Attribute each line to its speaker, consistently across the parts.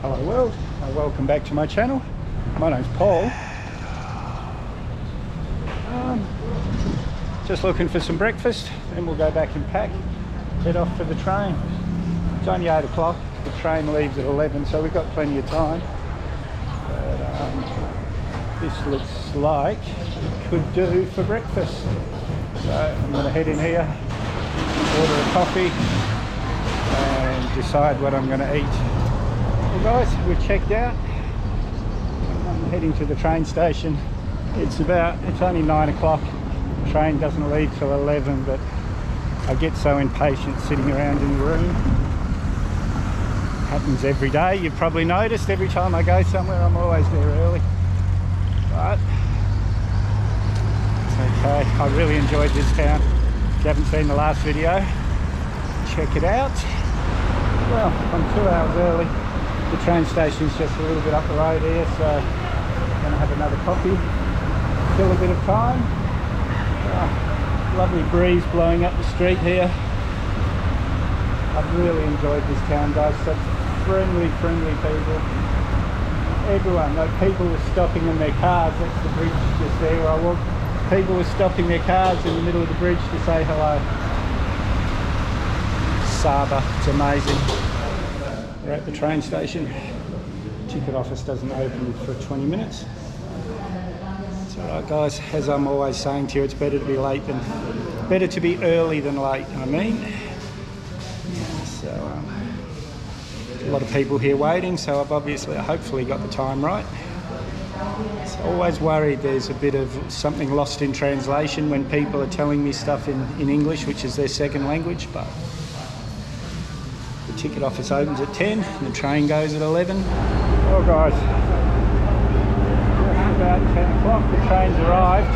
Speaker 1: Hello world, welcome back to my channel. My name's Paul. Just looking for some breakfast, then we'll go back and pack, head off for the train. It's only 8 o'clock, the train leaves at 11, so we've got plenty of time. But this looks like it could do for breakfast. So I'm going to head in here, order a coffee and decide what I'm going to eat. Well guys, we're checked out. I'm heading to the train station. It's only 9 o'clock. The train doesn't leave till 11, but I get so impatient sitting around in the room. Happens every day. You've probably noticed every time I go somewhere I'm always there early. But it's okay. I really enjoyed this town. If you haven't seen the last video, check it out. Well, I'm 2 hours early. The train station's just a little bit up the road here, so I'm going to have another coffee, kill a bit of time. Lovely breeze blowing up the street here. I've really enjoyed this town, guys. Such friendly people. Everyone, like people were stopping in their cars. That's the bridge just there where I walk. People were stopping their cars in the middle of the bridge to say hello. Sabah, it's amazing. We're at the train station. Ticket office doesn't open for 20 minutes. It's alright guys, as I'm always saying to you, it's better to be early than late, I mean. So a lot of people here waiting, so I've hopefully got the time right. So always worried there's a bit of something lost in translation when people are telling me stuff in English, which is their second language, but the ticket office opens at 10 and the train goes at 11. Well guys, just about 10 o'clock, the train's arrived.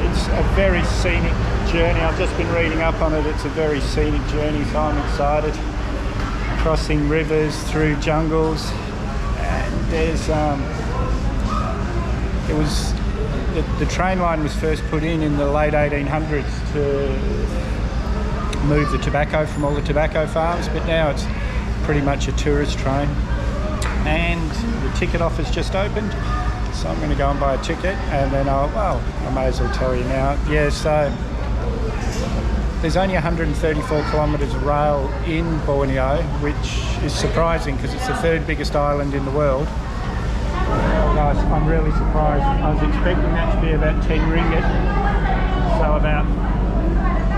Speaker 1: It's a very scenic journey. I've just been reading up on it. It's a very scenic journey, so I'm excited. Crossing rivers, through jungles, and there's the train line was first put in the late 1800s to move the tobacco from all the tobacco farms, but now it's pretty much a tourist train. And the ticket office just opened, so I'm going to go and buy a ticket, and then I may as well tell you now. Yeah, so there's only 134 kilometres of rail in Borneo, which is surprising because it's the third biggest island in the world. Well guys, I'm really surprised. I was expecting that to be about 10 ringgit, so about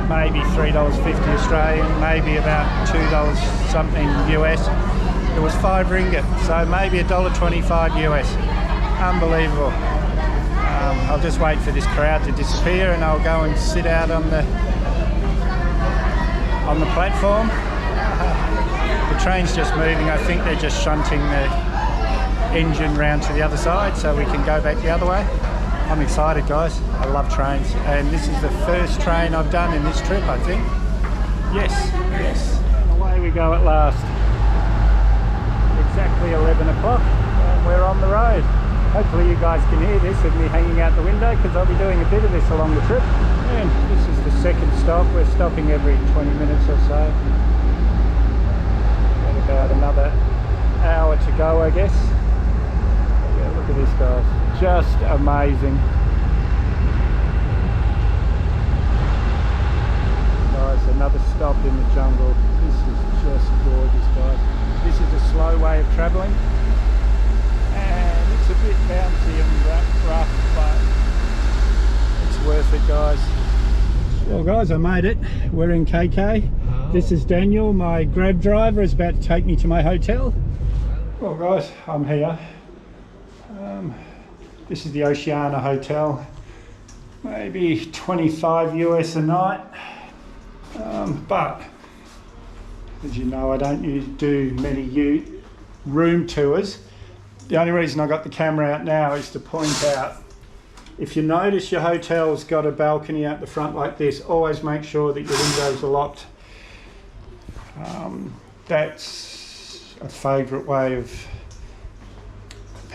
Speaker 1: maybe $3.50 Australian, maybe about $2 something US. It was 5 ringgit, so maybe $1.25 US. Unbelievable. I'll just wait for this crowd to disappear and I'll go and sit out on the platform. The train's just moving. I think they're just shunting the engine round to the other side so we can go back the other way. I'm excited guys, I love trains, and this is the first train I've done in this trip, I think. Yes. And away we go at last. Exactly 11 o'clock and we're on the road. Hopefully you guys can hear this with me hanging out the window, because I'll be doing a bit of this along the trip. And this is the second stop. We're stopping every 20 minutes or so. Got about another hour to go, I guess. Yeah, look at this guys. Just amazing. Guys, another stop in the jungle. This is just gorgeous, guys. This is a slow way of travelling, and it's a bit bouncy and rough, but it's worth it, guys. Well guys, I made it. We're in KK. This is Daniel, my Grab driver, is about to take me to my hotel. Well guys, I'm here. This is the Oceana Hotel, maybe 25 US a night, but as you know, I don't do many room tours. The only reason I got the camera out now is to point out, if you notice your hotel's got a balcony out the front like this, always make sure that your windows are locked. That's a favourite way of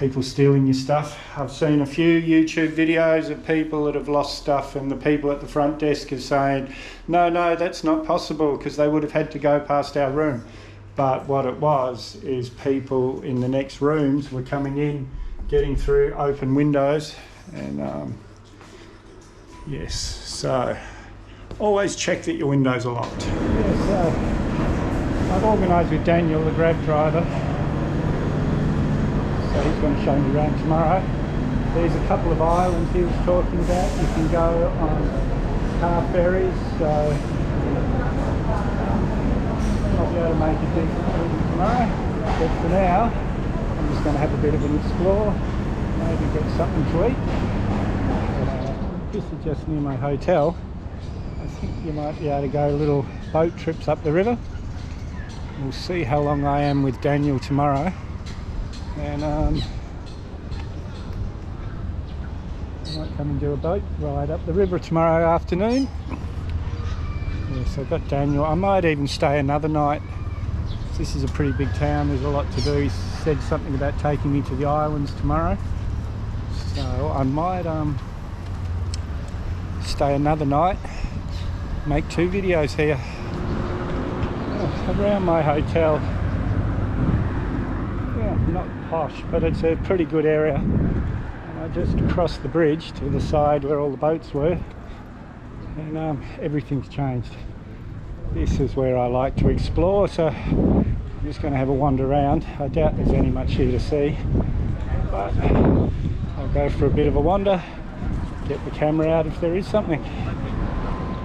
Speaker 1: people stealing your stuff. I've seen a few YouTube videos of people that have lost stuff, and the people at the front desk are saying, no, that's not possible, because they would have had to go past our room. But what it was is people in the next rooms were coming in, getting through open windows, and yes, so always check that your windows are locked. Yeah, so I've organised with Daniel, the Grab driver, so he's going to show me around tomorrow. There's a couple of islands he was talking about. You can go on car ferries, so I'll be able to make a decent movie tomorrow. But for now, I'm just going to have a bit of an explore, maybe get something to eat. This is just near my hotel. I think you might be able to go little boat trips up the river. We'll see how long I am with Daniel tomorrow. And I might come and do a boat ride up the river tomorrow afternoon. Yes, I've got Daniel. I might even stay another night. This is a pretty big town, there's a lot to do. He said something about taking me to the islands tomorrow. So I might stay another night, make 2 videos here. Around my hotel. Yeah, not posh, but it's a pretty good area. And I just crossed the bridge to the side where all the boats were, and everything's changed. This is where I like to explore, so I'm just going to have a wander around. I doubt there's any much here to see, but I'll go for a bit of a wander, get the camera out if there is something.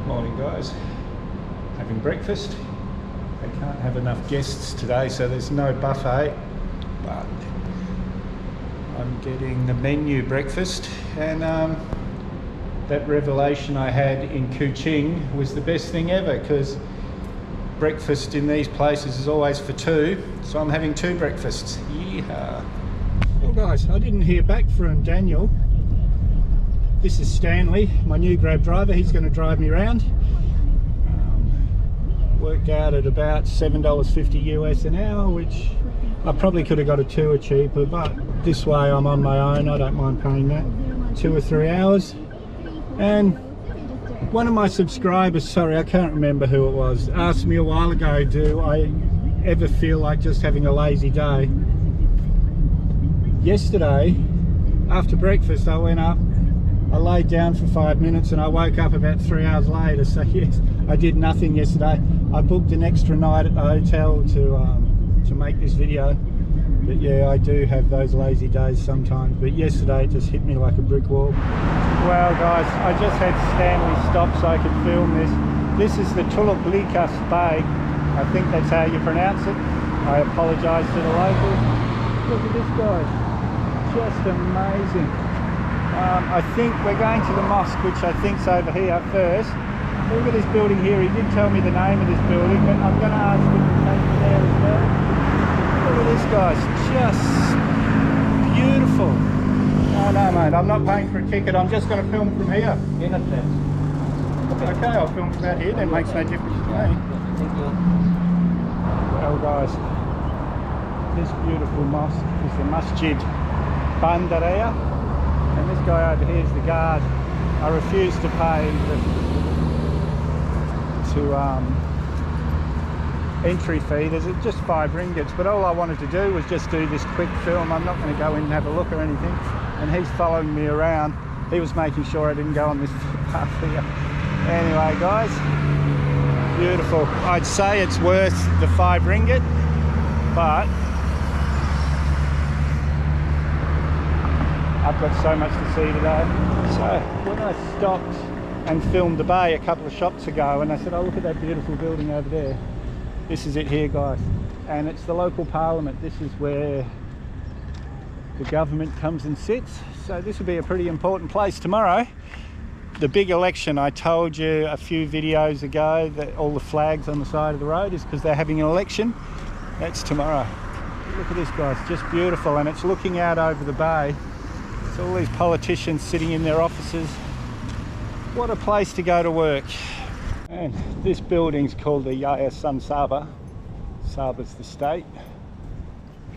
Speaker 1: Morning guys, having breakfast. I can't have enough guests today, so there's no buffet, but I'm getting the menu breakfast, and that revelation I had in Kuching was the best thing ever, because breakfast in these places is always for 2, so I'm having 2 breakfasts. Yeehaw. Well guys, I didn't hear back from Daniel. This is Stanley, my new Grab driver. He's going to drive me around. Worked out at about $7.50 US an hour, which I probably could have got a tour cheaper, but this way I'm on my own, I don't mind paying that. 2 or 3 hours. And one of my subscribers, sorry I can't remember who it was, asked me a while ago, do I ever feel like just having a lazy day? Yesterday after breakfast I went up, I laid down for 5 minutes, and I woke up about 3 hours later. So yes, I did nothing yesterday. I booked an extra night at the hotel to make this video. But yeah, I do have those lazy days sometimes. But yesterday it just hit me like a brick wall. Well guys, I just had Stanley stop so I could film this. This is the Tulublikas Bay. I think that's how you pronounce it. I apologise to the locals. Look at this guys, just amazing. I think we're going to the mosque, which I think's over here first. Look at this building here. He did tell me the name of this building, but I'm going to ask him to take me there as well. Look at this guys, just beautiful. Oh no mate, I'm not paying for a ticket, I'm just going to film from here. Okay, I'll film from out here, that makes no difference to me. Well guys, this beautiful mosque is the Masjid Bandaraya. And this guy over here is the guard. I refuse to pay entry fee. There's just 5 ringgits, but all I wanted to do was just do this quick film. I'm not going to go in and have a look or anything. And he's following me around. He was making sure I didn't go on this path here. Anyway guys, beautiful. I'd say it's worth the 5 ringgit, but I've got so much to see today. So when I stopped and filmed the bay a couple of shops ago, and I said, oh look at that beautiful building over there. This is it here guys, and it's the local parliament. This is where the government comes and sits. So this will be a pretty important place tomorrow. The big election, I told you a few videos ago that all the flags on the side of the road is because they're having an election. That's tomorrow. Look at this guys, just beautiful, and it's looking out over the bay. It's all these politicians sitting in their offices. What a place to go to work. And this building's called the Yayasan Sabah. Sabah's the state.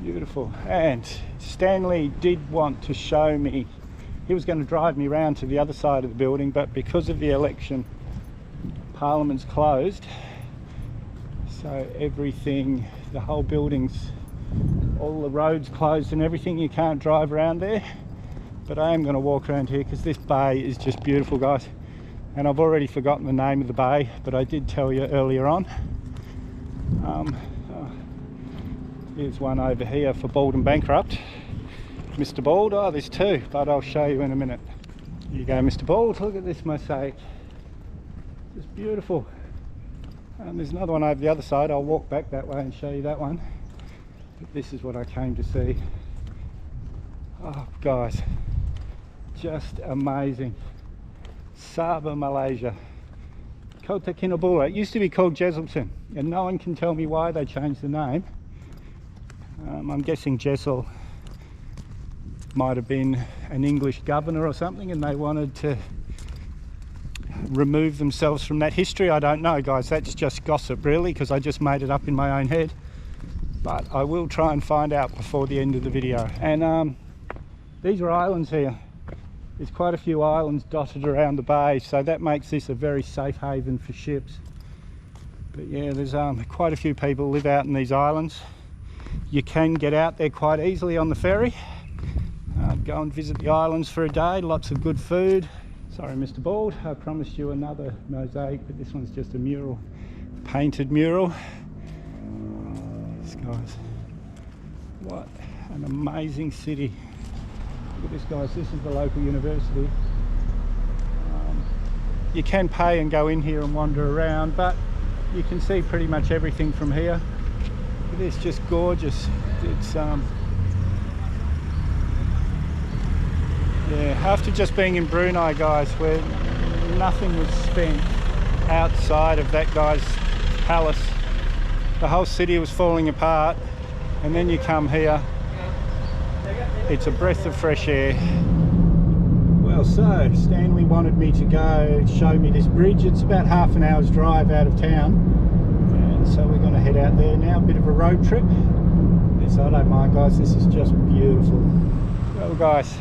Speaker 1: Beautiful. And Stanley did want to show me, he was going to drive me around to the other side of the building, but because of the election, Parliament's closed, so everything, the whole building's, all the roads closed and everything, you can't drive around there. But I am going to walk around here because this bay is just beautiful, guys. And I've already forgotten the name of the bay, but I did tell you earlier on. Here's one over here for Bald and Bankrupt. Mr. Bald, oh there's two, but I'll show you in a minute. Here you go, Mr. Bald, look at this mosaic. It's beautiful. And there's another one over the other side. I'll walk back that way and show you that one. But this is what I came to see. Oh guys, just amazing. Sabah, Malaysia. Kota Kinabalu. It used to be called Jesselton, and no one can tell me why they changed the name. I'm guessing Jessel might have been an English governor or something, and they wanted to remove themselves from that history. I don't know, guys. That's just gossip, really, because I just made it up in my own head. But I will try and find out before the end of the video. And these are islands here. There's quite a few islands dotted around the bay, so that makes this a very safe haven for ships. But yeah, there's quite a few people live out in these islands. You can get out there quite easily on the ferry. Go and visit the islands for a day. Lots of good food. Sorry, Mr. Bald, I promised you another mosaic, but this one's just a mural, painted mural. This guy's, what an amazing city. Look at this, guys. This is the local university. You can pay and go in here and wander around, but you can see pretty much everything from here. It's just gorgeous. It's yeah, after just being in Brunei, guys, where nothing was spent outside of that guy's palace, the whole city was falling apart, and then you come here, it's a breath of fresh air. Well, so Stanley wanted me to go show me this bridge. It's about half an hour's drive out of town, and so we're going to head out there now. A bit of a road trip. This I don't mind, guys. This is just beautiful. Well, guys,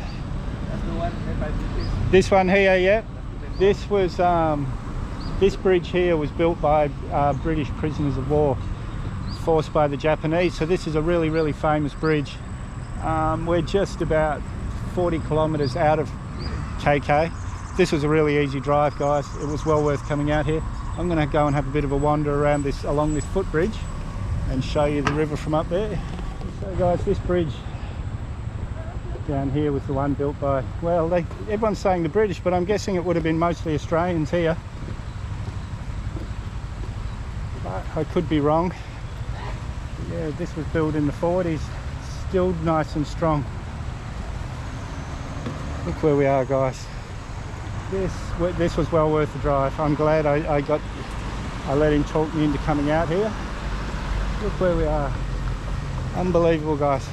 Speaker 1: that's the one. This one here, yeah. This was this bridge here was built by British prisoners of war, forced by the Japanese. So this is a really, really famous bridge. We're just about 40 kilometres out of KK. This was a really easy drive, guys. It was well worth coming out here. I'm going to go and have a bit of a wander around this, along this footbridge, and show you the river from up there. So guys, this bridge down here was the one built by, well, everyone's saying the British, but I'm guessing it would have been mostly Australians here. But I could be wrong. Yeah, this was built in the 40s. Still nice and strong. Look where we are, guys. This was well worth the drive. I'm glad I let him talk me into coming out here. Look where we are. Unbelievable, guys.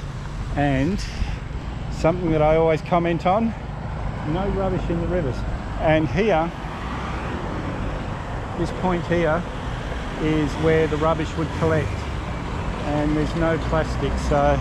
Speaker 1: And something that I always comment on, no rubbish in the rivers. And here, this point here is where the rubbish would collect, and there's no plastic, so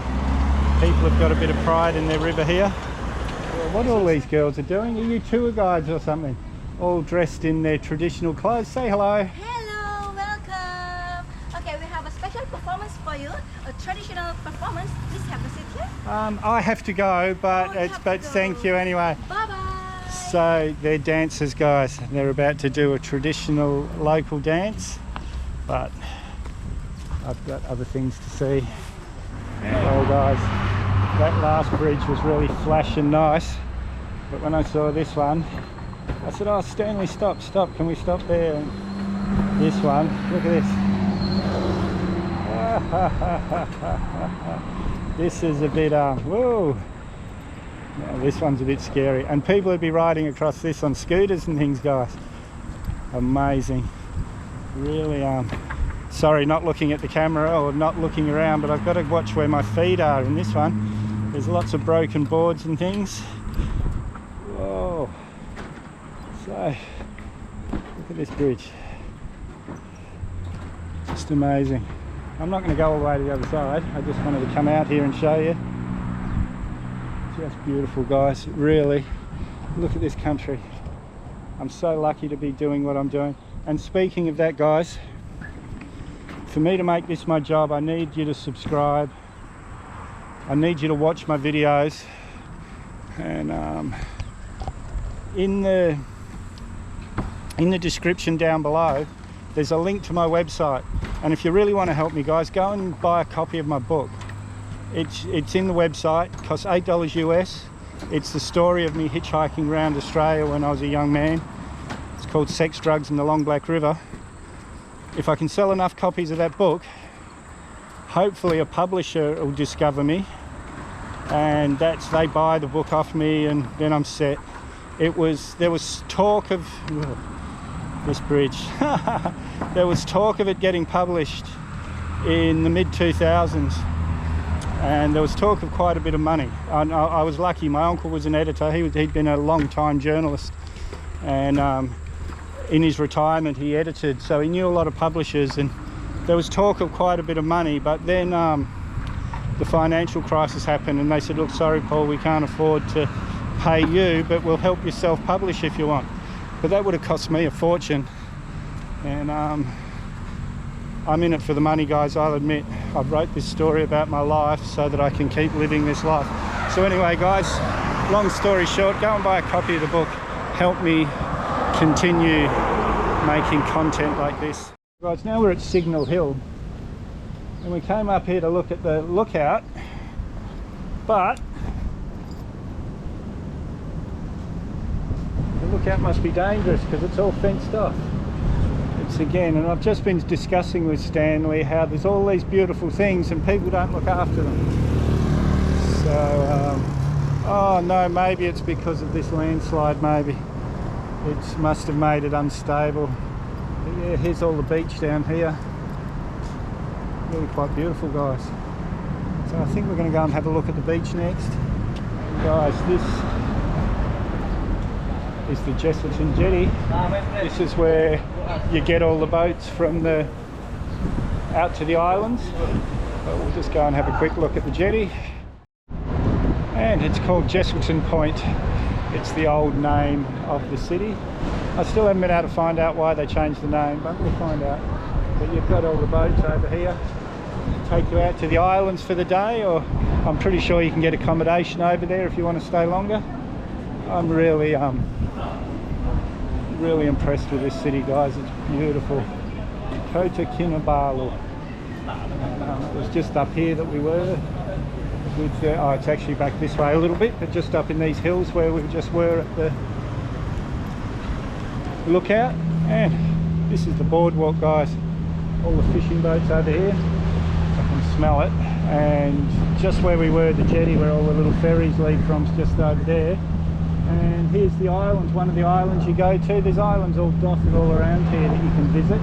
Speaker 1: people have got a bit of pride in their river here. Well, what all these girls are doing? Are you tour guides or something? All dressed in their traditional clothes. Say hello.
Speaker 2: Hello, welcome. Okay, we have a special performance for you, a traditional performance. Please have a seat here.
Speaker 1: I have to go, but thank you anyway.
Speaker 2: Bye bye.
Speaker 1: So they're dancers, guys. They're about to do a traditional local dance, but I've got other things to see. Oh, guys, that last bridge was really flash and nice, but when I saw this one, I said, oh, Stanley, stop, can we stop there? And this one, look at this. This is a bit, whoa. No, this one's a bit scary. And people would be riding across this on scooters and things, guys. Amazing. Really, sorry, not looking at the camera or not looking around, but I've got to watch where my feet are in this one. There's lots of broken boards and things. Whoa. So, look at this bridge. Just amazing. I'm not going to go all the way to the other side. I just wanted to come out here and show you. Just beautiful, guys. Really, look at this country. I'm so lucky to be doing what I'm doing. And speaking of that, guys, for me to make this my job, I need you to subscribe. I need you to watch my videos. And in the description down below, there's a link to my website. And if you really want to help me, guys, go and buy a copy of my book. It's in the website. It costs $8 US. It's the story of me hitchhiking around Australia when I was a young man. It's called Sex, Drugs and the Long Black River. If I can sell enough copies of that book, hopefully a publisher will discover me, and they buy the book off me, and then I'm set. There was talk of this bridge. There was talk of it getting published in the mid-2000s, and there was talk of quite a bit of money. I was lucky. My uncle was an editor. He'd been a long-time journalist, and in his retirement he edited, so he knew a lot of publishers, and there was talk of quite a bit of money. But then the financial crisis happened, and they said, look, sorry Paul, we can't afford to pay you, but we'll help you self-publish if you want. But that would have cost me a fortune, and I'm in it for the money, guys. I'll admit, I wrote this story about my life so that I can keep living this life. So anyway, guys, long story short, go and buy a copy of the book. Help me continue making content like this. Guys, now we're at Signal Hill, and we came up here to look at the lookout, but the lookout must be dangerous because it's all fenced off. It's again, and I've just been discussing with Stanley how there's all these beautiful things and people don't look after them. So, oh no, maybe it's because of this landslide, maybe. It must have made it unstable. But yeah, here's all the beach down here. Really quite beautiful, guys. So I think we're going to go and have a look at the beach next. And guys, this is the Jesselton jetty. This is where you get all the boats from out to the islands. But we'll just go and have a quick look at the jetty. And it's called Jesselton Point. It's the old name of the city. I still haven't been able to find out why they changed the name, but we'll find out. But you've got all the boats over here. Take you out to the islands for the day, or I'm pretty sure you can get accommodation over there if you want to stay longer. I'm really impressed with this city, guys. It's beautiful. Kota Kinabalu. It was just up here that we were. Oh, it's actually back this way a little bit, but just up in these hills where we just were at the lookout. And this is the boardwalk, guys. All the fishing boats over here. I can smell it. And just where we were, the jetty where all the little ferries leave from, is just over there. And here's the islands, one of the islands you go to. There's islands all dotted all around here that you can visit.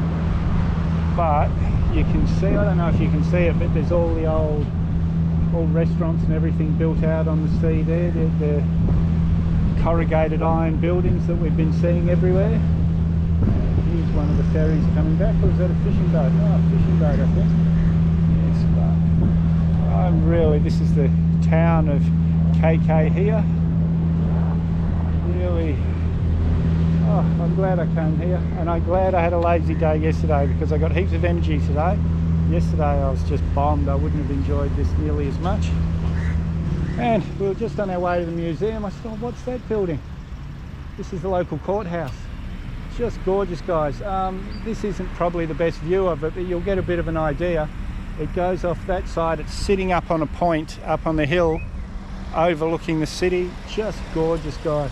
Speaker 1: But you can see, I don't know if you can see it, but there's all the old restaurants and everything built out on the sea there. The corrugated iron buildings that we've been seeing everywhere. Here's one of the ferries coming back. Or is that a fishing boat? Oh, a fishing boat, I think. Yes, but this is the town of KK here. Really, I'm glad I came here, and I'm glad I had a lazy day yesterday because I got heaps of energy today. Yesterday I was just bombed. I wouldn't have enjoyed this nearly as much. And we were just on our way to the museum. I thought, what's that building? This is the local courthouse. It's just gorgeous, guys. This isn't probably the best view of it, but you'll get a bit of an idea. It goes off that side. It's sitting up on a point up on the hill overlooking the city. Just gorgeous, guys.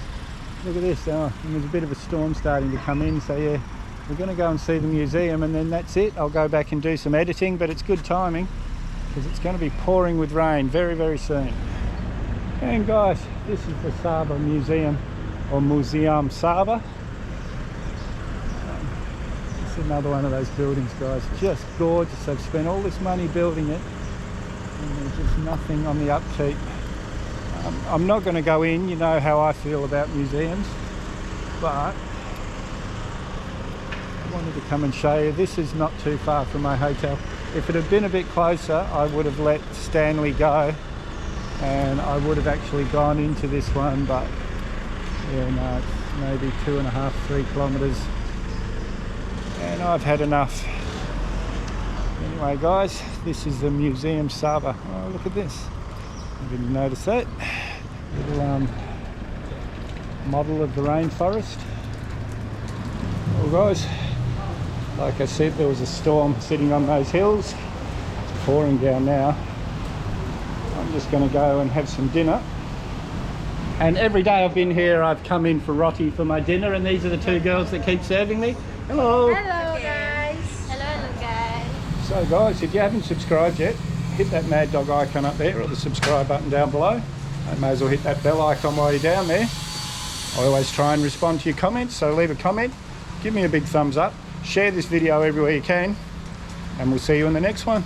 Speaker 1: Look at this. Oh, and there's a bit of a storm starting to come in, so yeah, we're going to go and see the museum, and then that's it. I'll go back and do some editing, but it's good timing because it's going to be pouring with rain very, very soon. And guys, this is the Sabah Museum, or Museum Sabah. It's another one of those buildings, guys. Just gorgeous. They've spent all this money building it, and there's just nothing on the upkeep. I'm not going to go in, you know how I feel about museums, but I wanted to come and show you. This is not too far from my hotel. if it had been a bit closer, I would have let Stanley go and I would have actually gone into this one, but yeah, no, it's maybe 2.5, 3 kilometres and I've had enough. Anyway guys, this is the Museum Sabah. Oh, look at this. I didn't notice that. Little model of the rainforest. Well guys, like I said, there was a storm sitting on those hills. It's pouring down now. I'm just going to go and have some dinner. And every day I've been here, I've come in for roti for my dinner, and these are the two girls that keep serving me. Hello!
Speaker 2: Hello guys! Hello guys!
Speaker 1: So guys, if you haven't subscribed yet, hit that mad dog icon up there or the subscribe button down below. And may as well hit that bell icon while you're down there. I always try and respond to your comments, so leave a comment, give me a big thumbs up, share this video everywhere you can, and we'll see you in the next one.